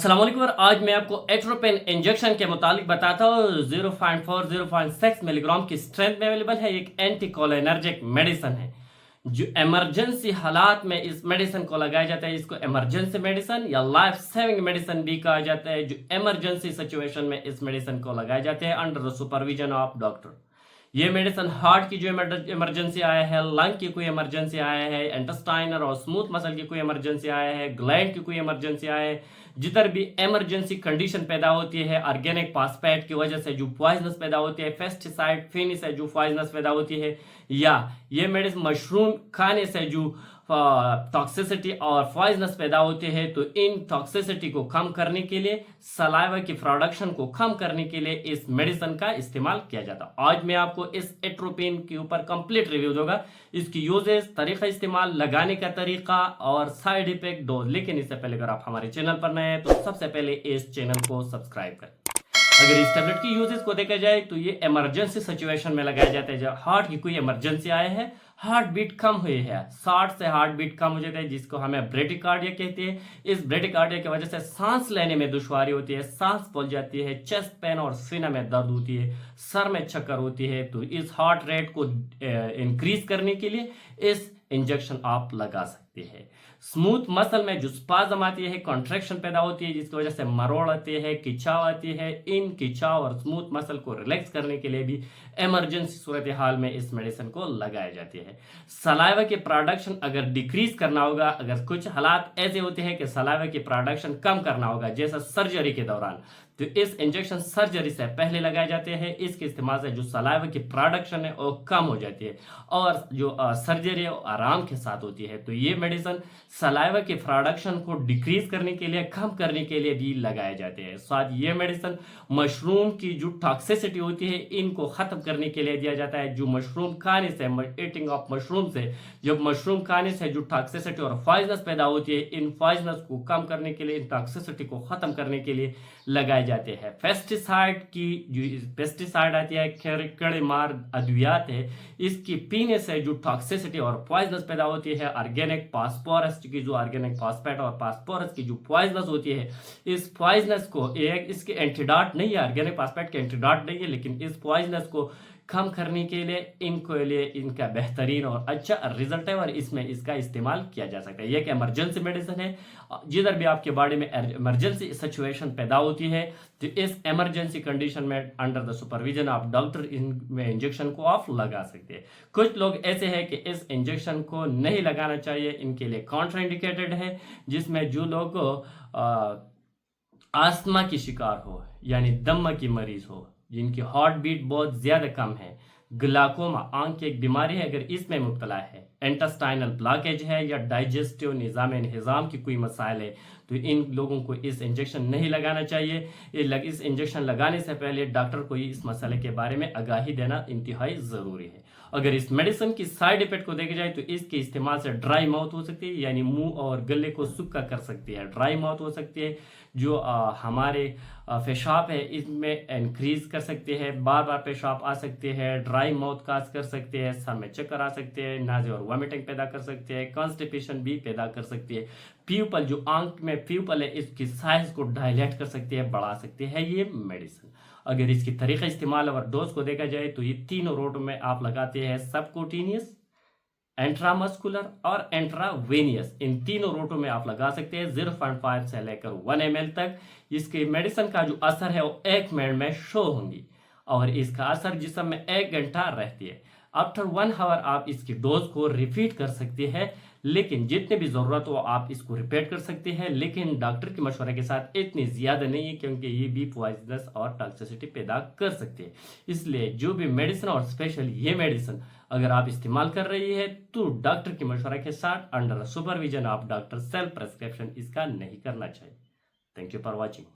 अस्सलाम वालेकुम। और आज मैं आपको एट्रोपेन इंजेक्शन के मुतालिक बताता हूँ। 0.4 0.6 मिलीग्राम की स्ट्रेंथ में अवेलेबल है। एक एंटीकोलिनर्जिक मेडिसिन है जो इमरजेंसी हालात में इस मेडिसिन को लगाया जाता है। इसको इमरजेंसी मेडिसिन या लाइफ सेविंग मेडिसिन भी कहा जाता है। जो इमरजेंसी सिचुएशन में इस मेडिसिन को लगाए जाते हैं under the supervision of doctor. ये मेडिसिन हार्ट की जो इमरजेंसी आया है, लंग की कोई इमरजेंसी आया है, इंटेस्टाइनल और स्मूथ मसल की कोई इमरजेंसी आया है, ग्लैंड की कोई इमरजेंसी आया है, जिधर भी इमरजेंसी कंडीशन पैदा होती है ऑर्गेनिक फॉस्फेट की वजह से जो पॉइजनस पैदा होती है, पेस्टिसाइड फिनी से जो पॉइजनस पैदा होती है, या ये मेडिसिन मशरूम खाने से जो टॉक्सिसिटी और पॉइजनस पैदा होते हैं, तो इन टॉक्सिसिटी को कम करने के लिए, सलाइवा की प्रोडक्शन को कम करने के लिए इस मेडिसिन का इस्तेमाल किया जाता है। आज मैं आपको इस एट्रोपिन के ऊपर कंप्लीट रिव्यू दूंगा, इसकी यूजेस, तरीका इस्तेमाल, लगाने का तरीका और साइड इफेक्ट डोज। लेकिन इससे पहले अगर आप हमारे चैनल पर नए हैं तो सबसे पहले इस चैनल को सब्सक्राइब करें। अगर इस टेबलेट की यूजेस को देखा जाए तो ये इमरजेंसी सिचुएशन में लगाया जाता है। जब हार्ट की कोई इमरजेंसी आया है, हार्ट बीट कम हुई है, 60 से हार्ट बीट कम हो जाता है, जिसको हमें ब्रेडिकार्डिया कहते हैं। इस ब्रेडिकार्डिया की वजह से सांस लेने में दुश्वारी होती है, सांस फूल जाती है, चेस्ट पेन और सीना में दर्द होती है, सर में चक्कर होती है। तो इस हार्ट रेट को इंक्रीज करने के लिए इस इंजेक्शन आप लगा सकते हैं। स्मूथ मसल में जो स्पाज्म आती है, कॉन्ट्रैक्शन पैदा होती है, जिसकी वजह से मरोड़ आती है, खिंचाव आती है, इन खिंचाव और स्मूथ मसल को रिलैक्स करने के लिए भी इमरजेंसी सूरत हाल में इस मेडिसिन को लगाया जाती है। सलाइवा की प्रोडक्शन अगर डिक्रीज करना होगा, अगर कुछ हालात ऐसे होते हैं कि सलाइवा की प्रोडक्शन कम करना होगा, जैसा सर्जरी के दौरान, तो इस इंजेक्शन सर्जरी से पहले लगाए जाते हैं। इसके इस्तेमाल से जो सलाइवा की प्रोडक्शन है वो कम हो जाती है और जो सर्जरी है वो आराम के साथ होती है। तो ये मेडिसिन सलाइवा की प्रोडक्शन को डिक्रीज करने के लिए, कम करने के लिए भी लगाए जाते हैं। साथ ये मेडिसिन मशरूम की जो टॉक्सिसिटी होती है इनको खत्म करने के लिए दिया जाता है। जो मशरूम खाने से, ईटिंग ऑफ मशरूम से, जब मशरूम खाने से जो टॉक्सिसिटी और पॉइजनस पैदा होती है, इन पॉइजनस को कम करने के लिए, इन टॉक्सिसिटी को खत्म करने के लिए लगाए जाते हैं। पेस्टिसाइड की जो पेस्टिसाइड आती है, कीड़े मार अद्वियात है, इसकी पीने से जो टॉक्सिसिटी और पॉइजनस पैदा होती है, ऑर्गेनिक फास्फोरस की जो ऑर्गेनिक फास्फेट और फास्फोरस की जो पॉइजनस होती है, इस पॉइजनस को, एक इसके एंटीडॉट नहीं है, ऑर्गेनिक फास्फेट के एंटीडॉट नहीं है, लेकिन इस पॉइजनस को कम करने के लिए, इनको लिए इनका बेहतरीन और अच्छा रिजल्ट है और इसमें इसका इस्तेमाल किया जा सकता है। यह एक इमरजेंसी मेडिसिन है। जिधर भी आपके बॉडी में इमरजेंसी सिचुएशन पैदा होती है, तो इस इमरजेंसी कंडीशन में under the supervision of doctor इनमें इंजेक्शन को आप लगा सकते हैं। कुछ लोग ऐसे हैं कि इस इंजेक्शन को नहीं लगाना चाहिए, इनके लिए कॉन्ट्राइंडिकेटेड है, जिसमें जो लोग आस्थमा की शिकार हो, यानी दमा की मरीज हो, जिनकी हार्ट बीट बहुत ज्यादा कम है, ग्लाकोमा आंख की एक बीमारी है, अगर इसमें मुब्तला है, इंटेस्टाइनल ब्लॉकेज है, या डाइजेस्टिव निज़ाम की कोई मसाइल है, तो इन लोगों को इस इंजेक्शन नहीं लगाना चाहिए। इस इंजेक्शन लगाने से पहले डॉक्टर को इस मसले के बारे में आगाही देना इंतहाई ज़रूरी है। अगर इस मेडिसिन की साइड इफेक्ट को देखा जाए तो इसके इस्तेमाल से ड्राई माउथ हो सकती है, यानी मुंह और गले को सूखा कर सकती है। ड्राई माउथ हो सकती है, जो हमारे पेशाब है इसमें इंक्रीज कर सकते हैं, बार बार पेशाब आ सकते हैं, ड्राई माउथ काज कर सकते हैं, सर में चक्कर आ सकते हैं, नाज़े और वॉमिटिंग पैदा कर सकते हैं, कॉन्स्टिपेशन भी पैदा कर सकती है। प्यूपल, जो आंख में प्यूपल है, इसकी साइज को डायलेट कर सकती है, बढ़ा सकती है ये मेडिसिन। अगर इसकी तरीका इस्तेमाल और डोज को देखा जाए तो ये तीनों रूट में आप लगाते हैं, सबक्यूटेनियस, इंट्रामस्कुलर और इंट्रावेनियस। इन तीनों रूटों में आप लगा सकते हैं 0.5 से लेकर 1 ml तक। इसके मेडिसिन का जो असर है वो 1 मिनट में शो होंगी और इसका असर जिस्म में 1 घंटा रहती है। आफ्टर 1 आवर आप इसकी डोज को रिपीट कर सकते हैं, लेकिन जितने भी ज़रूरत हो आप इसको रिपीट कर सकते हैं, लेकिन डॉक्टर के मशवरे के साथ इतनी ज़्यादा नहीं है, क्योंकि ये भी पॉइजनस और टॉक्सिसिटी पैदा कर सकते हैं। इसलिए जो भी मेडिसिन और स्पेशल ये मेडिसिन अगर आप इस्तेमाल कर रही है तो डॉक्टर के मशवरे के साथ under supervision of doctor self prescription इसका नहीं करना चाहिए। Thank you for watching.